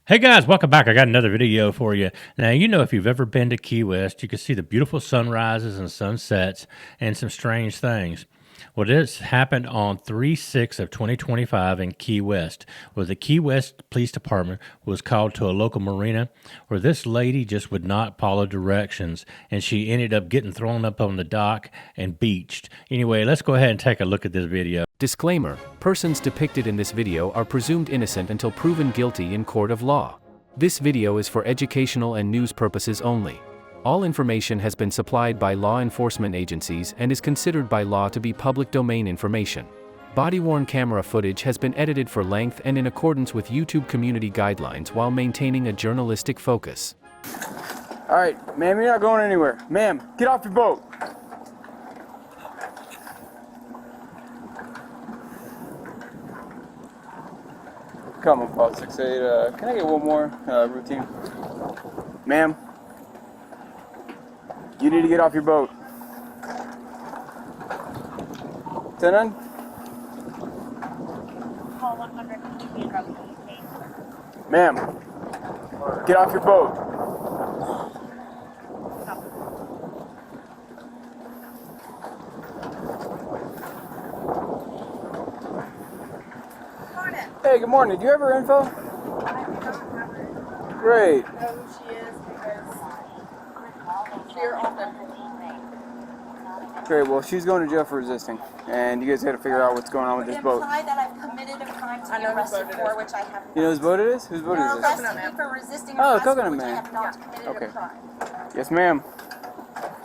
Hey guys, welcome back. I got another video for you. Now, if you've ever been to Key West, you can see the beautiful sunrises and sunsets and some strange things. Well, this happened on 3/6 of 2025 in Key West, where the Key West Police Department was called to a local marina where this lady just would not follow directions and she ended up getting thrown up on the dock and beached. Anyway, let's go ahead and take a look at this video. Disclaimer: persons depicted in this video are presumed innocent until proven guilty in court of law. This video is for educational and news purposes only. All information has been supplied by law enforcement agencies and is considered by law to be public domain information. Body-worn camera footage has been edited for length and in accordance with YouTube community guidelines while maintaining a journalistic focus. All right, ma'am, you're not going anywhere. Ma'am, get off your boat. Come on, Paul 6'8". Can I get one more routine? Ma'am, you need to get off your boat. 10-9? Ma'am, get off your boat. Hey, good morning. Do you have her info? I don't have her. Great. I know who she is because you're often. Great. Well, she's going to jail for resisting, and you guys got to figure out what's going on with this boat. Imply that I've committed a crime to be arrested for, which I have not. You know whose boat it is? Whose boat You're is this? arresting me for resisting Oh, arrest, Coconut which Man. I have not committed Okay. a crime. Yes, ma'am.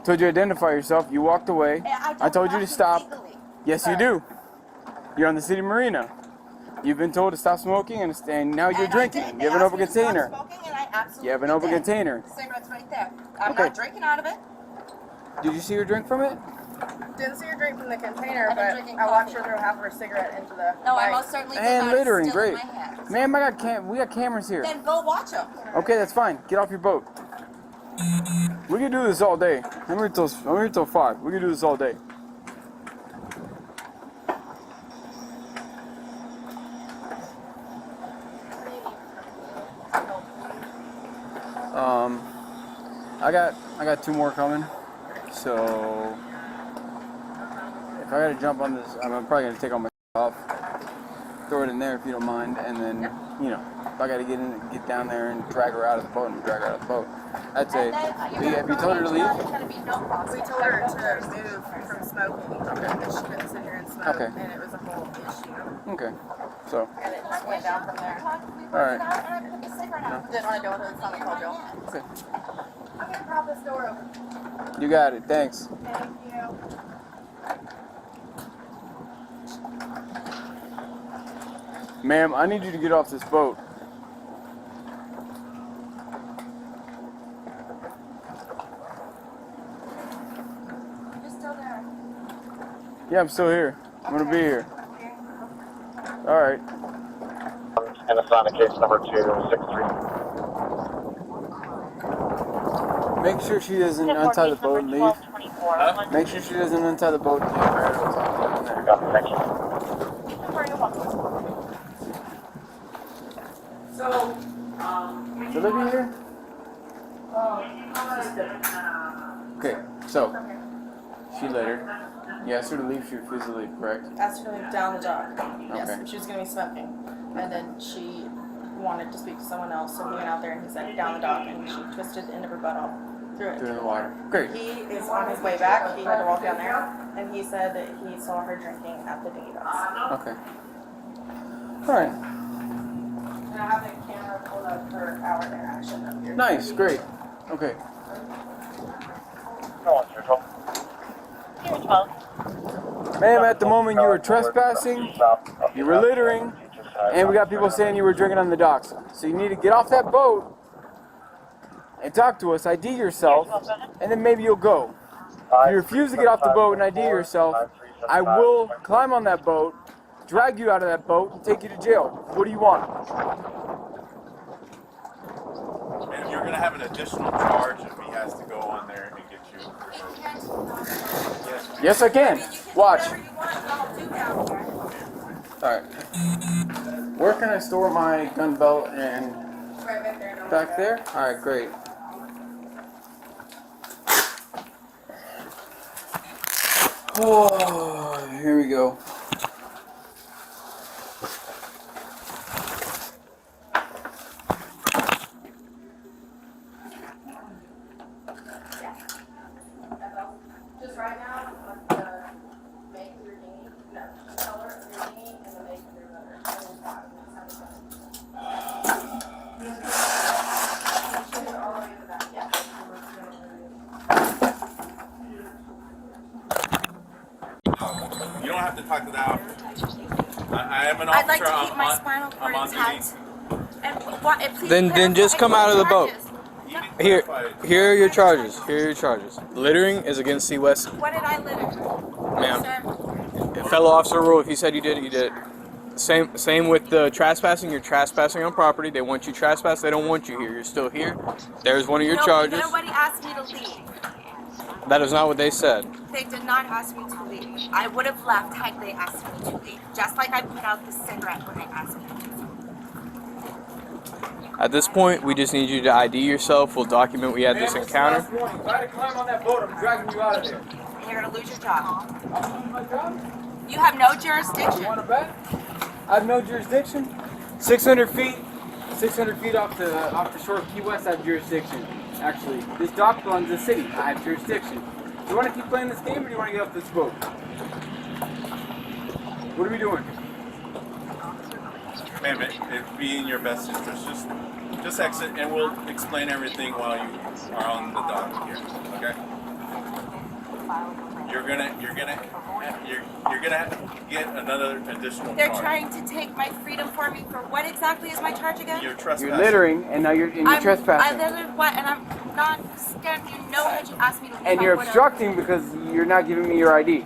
Told you to identify yourself. You walked away. I told you to stop. Legally. Yes, you do. You're on the city marina. You've been told to stop smoking, and now you're And drinking. I did. You have They an open asked me to stop container. smoking, and I absolutely You have an open did. container. The cigarette's right there. I'm Okay. not drinking out of it. Did you see her drink from it? Didn't see her drink from the container, I've been but drinking I watched her coffee. throw half of her cigarette into the No, I bike. most certainly did And not. It's littering, still in great. my hands. Ma'am, we got cameras here. Then go watch them. Okay, that's fine. Get off your boat. We can do this all day. I'm here till 5. We can do this all day. I got 2 more coming. So if I gotta jump on this, I'm probably gonna take all my off, throw it in there if you don't mind, and then if I gotta get down there and drag her out of the boat, That's it. Have you told her to leave? We told her to move from smoking because she couldn't sit here and smoke, Okay. and it was a whole issue. Okay. So And it just went down from there. all right. Didn't want to deal with it, so I called Jill. Okay. I'm going to prop this door open. You got it. Thanks. Thank you. Ma'am, I need you to get off this boat. You're still there. Yeah, I'm still here. I'm gonna be here. All right. And it's on case number 263. Make sure she doesn't untie the boat and leave. Make sure she doesn't untie the boat and leave. Right, Thank you. Should I be here? Okay, so she later. You asked her to leave. She refused to leave. Correct? Asked her to leave down the dock. Yes, Okay. she was going to be smoking. And then she wanted to speak to someone else, so he went out there and he said, down the dock, and she twisted the end of her butt off, threw it Through into the water. Great. He is on his way back. He had to walk down there, and he said that he saw her drinking at the dinghy docks. Okay. All right. And I have a camera pulled up for our interaction up here. Nice. Great. Okay. Go on, Central. Ma'am, at the moment you were trespassing, you were littering, and we got people saying you were drinking on the docks. So you need to get off that boat and talk to us, ID yourself, and then maybe you'll go. If you refuse to get off the boat and ID yourself, I will climb on that boat, drag you out of that boat, and take you to jail. What do you want? And you're going to have an additional charge if he has to go on there and get you. Yes, I can. Watch. Whatever you want, I'll do down here. Alright. Where can I store my gun belt and right back there. No Back there? Alright, great. Oh, here we go. Just right now, the make of your dinghy, no, the color of your dinghy and the make of your rudder. Should all the way to that, yeah. You don't have to talk to the officer. I am an officer. I'd like to keep my spinal cord intact. And what, and please Then just come out of the boat. Here, Charges. here are your charges. Here are your charges. Littering is against CWES. What did I litter? Ma'am. Sir? Fellow officer rule, if you said you did it, you did it. Same with the trespassing. You're trespassing on property. They want you trespass. They don't want you here. You're still here. There's one of your charges. Nobody asked me to leave. That is not what they said. They did not ask me to leave. I would have left had they asked me to leave. Just like I put out the cigarette when they asked me to leave. At this point, we just need you to ID yourself. We'll document we had this encounter. If I had to climb on that boat, I'm dragging you out of there. And you're going to lose your job. I'm losing my job? You have no You jurisdiction. want to bet? I have no jurisdiction. 600 feet. 600 feet off the shore of Key West, I have jurisdiction. Actually, this dock belongs to the city. I have jurisdiction. Do you want to keep playing this game, or do you want to get off this boat? What are we doing? Ma'am, it'd be in your best interest. Just exit, and we'll explain everything while you are on the dock here. Okay? You're gonna get another additional They're charge. trying to take my freedom for me for what exactly is my charge again? You're trespassing. You're littering, and now you're I trespassing. littered what? And I'm not scared. You know that you asked me to leave. And I you're would've. obstructing because you're not giving me your ID.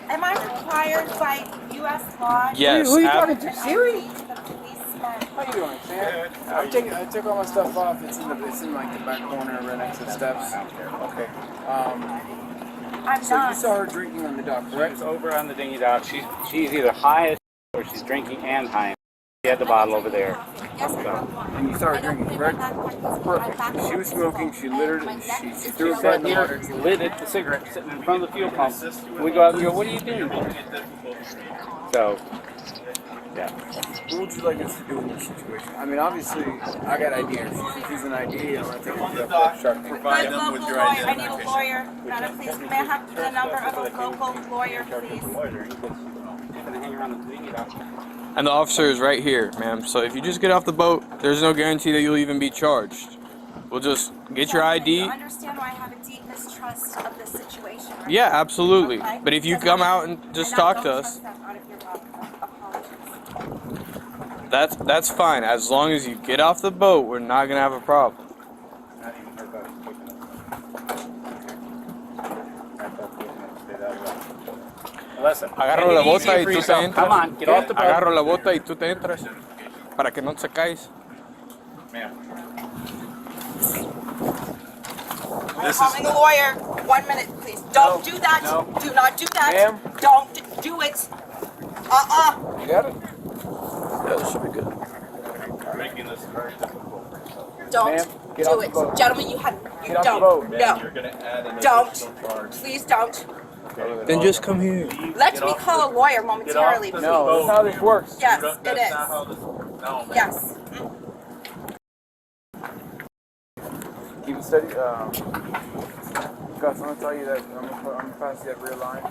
Am I required by U.S. law? Yes. Who are you talking to? Siri? The policeman. How you doing, Sam? I took all my stuff off. It's in like the back corner right next to the steps. Okay. I'm So not. you saw her drinking on the dock, correct? She's over on the dinghy dock. She's either high as or she's drinking and high. She had the bottle over there. Yes, And you saw her drinking, correct? Perfect. She was smoking. She littered. She threw it back in the water. Lit it, the cigarette sitting in front of the fuel pump. We go out and go, what are you doing? So, yeah. What would you like us to do in this situation? I mean, obviously, I got ideas. She's an ID. I'm gonna take On it the to dock, shark. provide Good them with local your lawyer. I need a identification. lawyer. Madam, please, may I have the number of a local lawyer, please? Gonna hang around the dinghy dock. And the officer is right here, ma'am. So if you just get off the boat, there's no guarantee that you'll even be charged. We'll just get your You ID. understand why I have a deep mistrust of this situation, right? Yeah, absolutely. Okay. But if you Because come I- out and just and I talk don't to us, trust them out of your apologies. that's fine. As long as you get off the boat, we're not gonna have a problem. Not even heard about it. Listen, Agarro la bota y tú te entras. Come on, get off the boat. Agarro la bota y tú te entras para que no te caes. Ma'am. I'm This calling is a lawyer. 1 minute, please. Don't do that. No. Do not do that. Ma'am. Don't do it. You got it? Yeah, this should be good. making this very difficult. Don't Ma'am, get do off the it. boat. Gentlemen, you Get off the don't. boat. No. You're gonna add an Don't. additional charge. Please don't. Then just come here. Let me call a lawyer momentarily, please. No, that's how this works. Yes, That's it is. not how this works. No, ma'am. Yes. Keep it steady. Gus, I'm gonna tell you that I'm gonna pass you that rear line.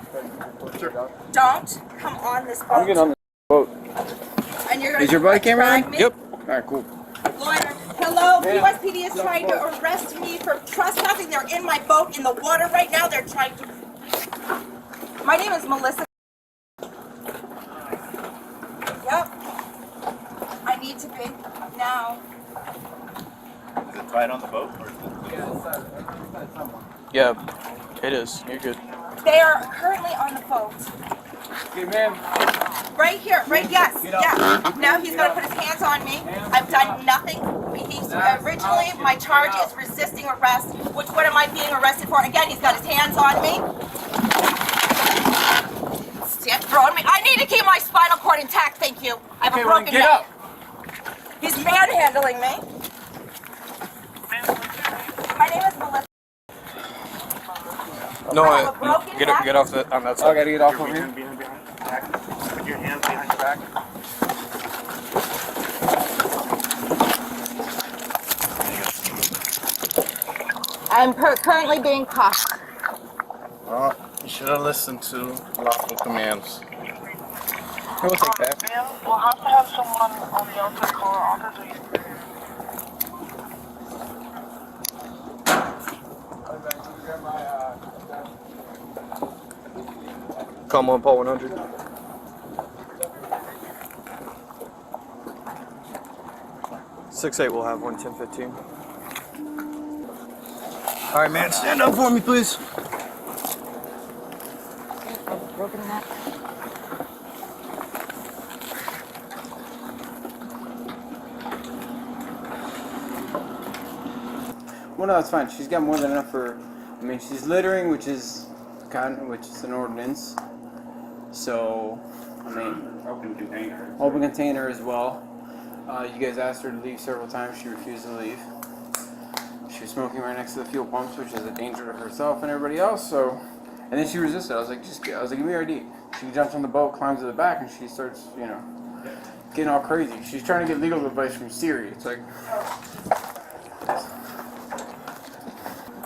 Sure. Don't come on this boat. I'm getting on the boat. And you're gonna Is your body drag camera on? me? Yep. All right, cool. Lawyer, hello. Ma'am. USPD is trying to arrest me for trespassing. They're in my boat in the water right now. They're trying to. My name is Melissa. Yep. I need to be now. Is it tied on the boat? Or is it... Yeah, it is. You're good. They are currently on the boat. Okay, ma'am. Right here, right, yes, yeah. Now he's gonna put his hands on me. I've done nothing. He's originally, my charge is resisting arrest, which what am I being arrested for? Again, he's got his hands on me. Stand throwing me. I need to keep my spinal cord intact, thank you. I have a broken get neck. up. He's manhandling me. My name is Melissa. No, I have a broken neck. get off the, on that Oh, I side. gotta get off over here. Behind. Put your hands behind your back. I'm currently being cuffed. Well, you should have listened to lawful commands. We'll take that. Ma'am, we'll have to have someone on the outside call our office. Come on, Paul 100. Six eight. We'll have 11015. All right, man. Stand up for me, please. Broken neck. Well, no, it's fine. She's got more than enough for. I mean, she's littering, which is an ordinance. So, I mean, open container as well. You guys asked her to leave several times. She refused to leave. She was smoking right next to the fuel pumps, which is a danger to herself and everybody else. So, and then she resisted. I was like, give me your ID. She jumps on the boat, climbs to the back, and she starts, getting all crazy. She's trying to get legal advice from Siri. It's like.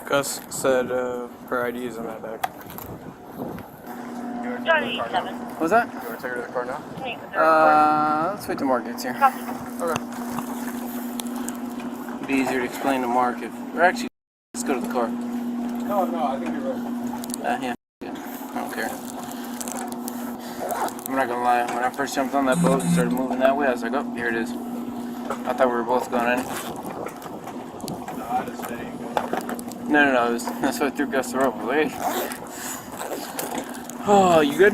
Gus said her ID is in that bag. What's that? You want to take her to the car now? Let's wait till Mark gets here. Okay. It'd be easier to explain to Mark if. Or actually, let's go to the car. No, I think you're right. Yeah. I don't care. I'm not gonna lie. When I first jumped on that boat and started moving that way, I was like, oh, here it is. I thought we were both going in. No. That's why I threw Gus the rope. I was like, hey. Oh, you good?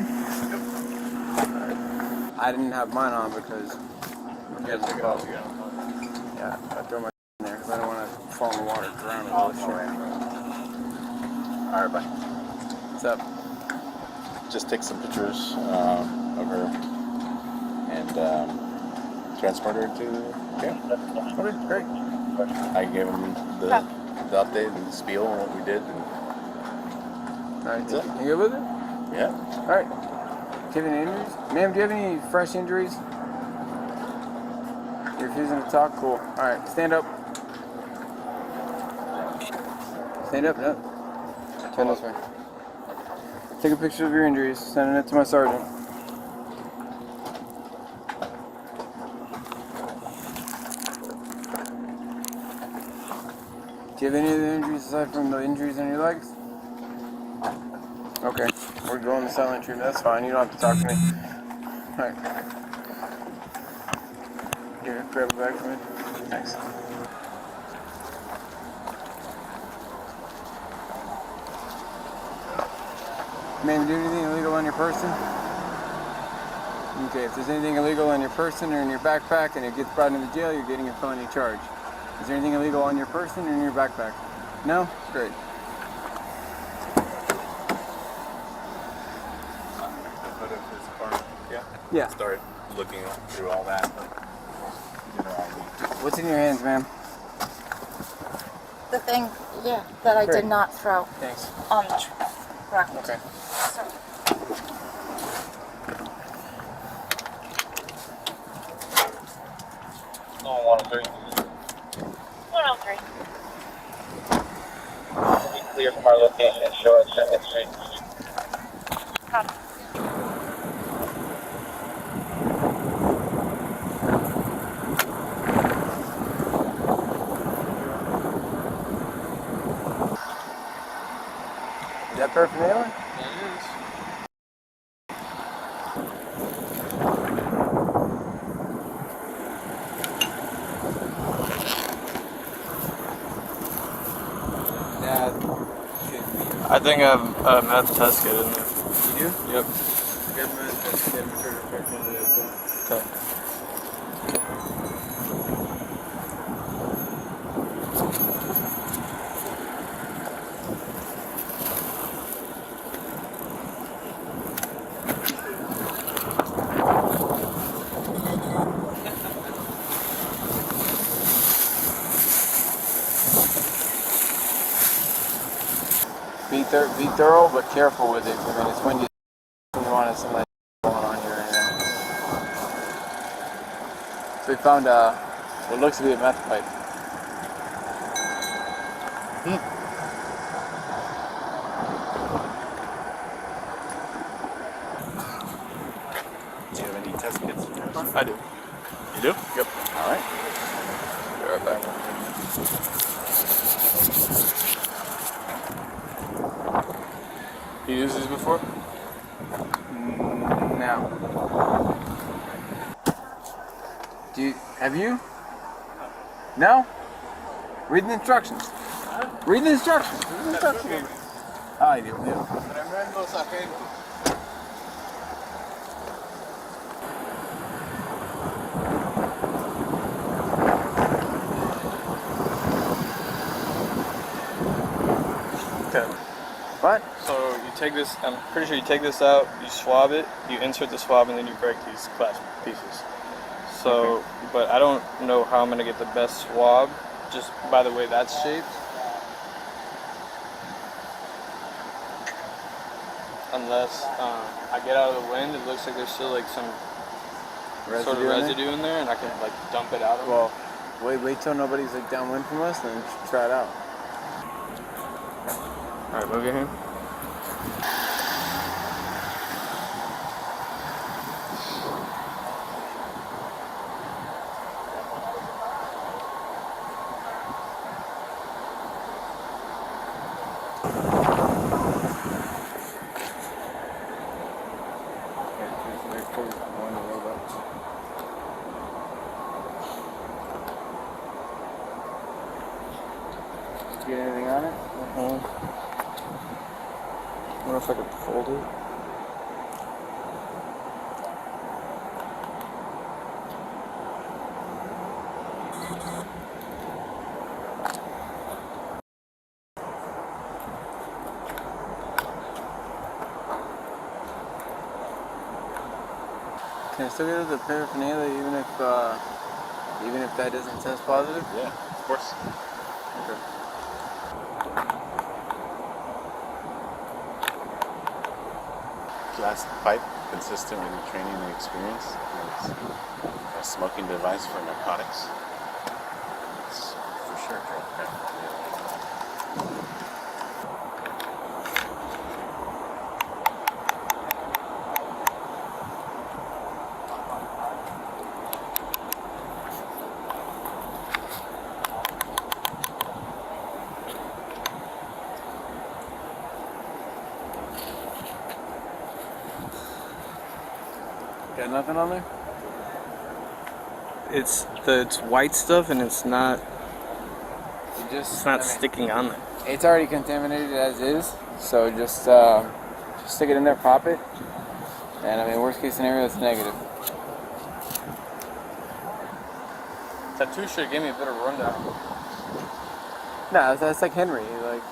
I didn't have mine on because you guys are both. Yeah, I threw my in there because I don't want to fall in the water, drown in all this shit. All right, bye. What's up? Just take some pictures of her and transport her to camp. Okay, great. I gave him the update and the spiel on what we did. And All right, that's it. you good with it? Yeah. All right. Do you have any injuries? Ma'am, do you have any fresh injuries? You're refusing to talk? Cool. All right, stand up. Stand up, no. Turn this way. Take a picture of your injuries, sending it to my sergeant. Do you have any other injuries aside from the injuries in your legs? Okay, we're going to silent treatment. That's fine. You don't have to talk to me. All right. Here, grab a bag for me. Thanks. Man, do anything illegal on your person? Okay, if there's anything illegal on your person or in your backpack and it gets brought into jail, you're getting a felony charge. Is there anything illegal on your person or in your backpack? No? Great. Yeah. Start looking through all that. What's in your hands, ma'am? The thing, that I Great. did not throw Thanks. on the truck. Okay. Oh, 103. 103. Be clear from our location. Show us Second Street. Is that paraphernalia? I think I have a meth test kit in there. You do? Yep. Okay. be thorough, but careful with it. I mean, it's when you want some like going on here or anything. So we found what looks to be a meth pipe. Do you have any test kits? I do. You do? Yep. All right. Be right back. You used these before? Now, have you? No? Read the instructions. Read the instructions. Read the instructions. Ay, Dios mío. Tremendos agentes. Okay. What? So you take this, I'm pretty sure you take this out, you swab it, you insert the swab, and then you break these glass pieces. So, but I don't know how I'm going to get the best swab, just by the way that's shaped. Unless I get out of the wind, it looks like there's still like some sort of residue in there, and I can like dump it out of Well, wait till nobody's like downwind from us, then try it out. Alright, move your hand. Get anything on it? I wonder if I could fold it. Can I still get the paraphernalia even if that doesn't test positive? Yeah, of course. Okay. Glass pipe consistent with your training and experience. It's a smoking device for narcotics. It's for sure drug. Got nothing on there? It's white stuff, and it's not It's sticking on there. It's already contaminated as is, so just stick it in there, pop it, and I mean, worst case scenario, it's negative. Tattoo should give me a bit of rundown. No, that's like Henry. Like,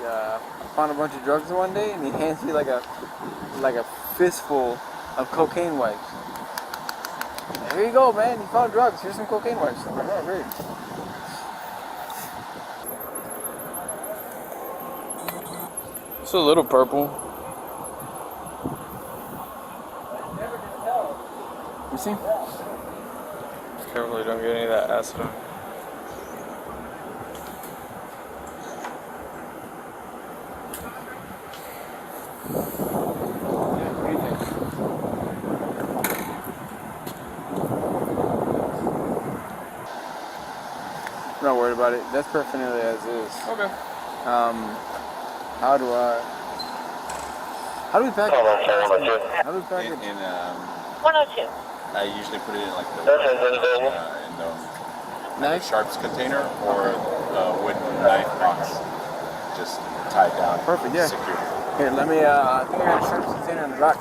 found a bunch of drugs one day, and he hands me like a fistful of cocaine wipes. Here you go, man. You found drugs. Here's some cocaine wipes. I'm like, oh, great. It's a little purple. You see? Careful you don't get any of that acid on. I'm not worried about it. That's paraphernalia as is. Okay. How do we pack it? How do we pack it? 102. I usually put it in like the Knife? sharps container or a wooden knife box. Just tied down. Perfect, yeah. Secure. Here, let me, I think I got a sharp container in the back.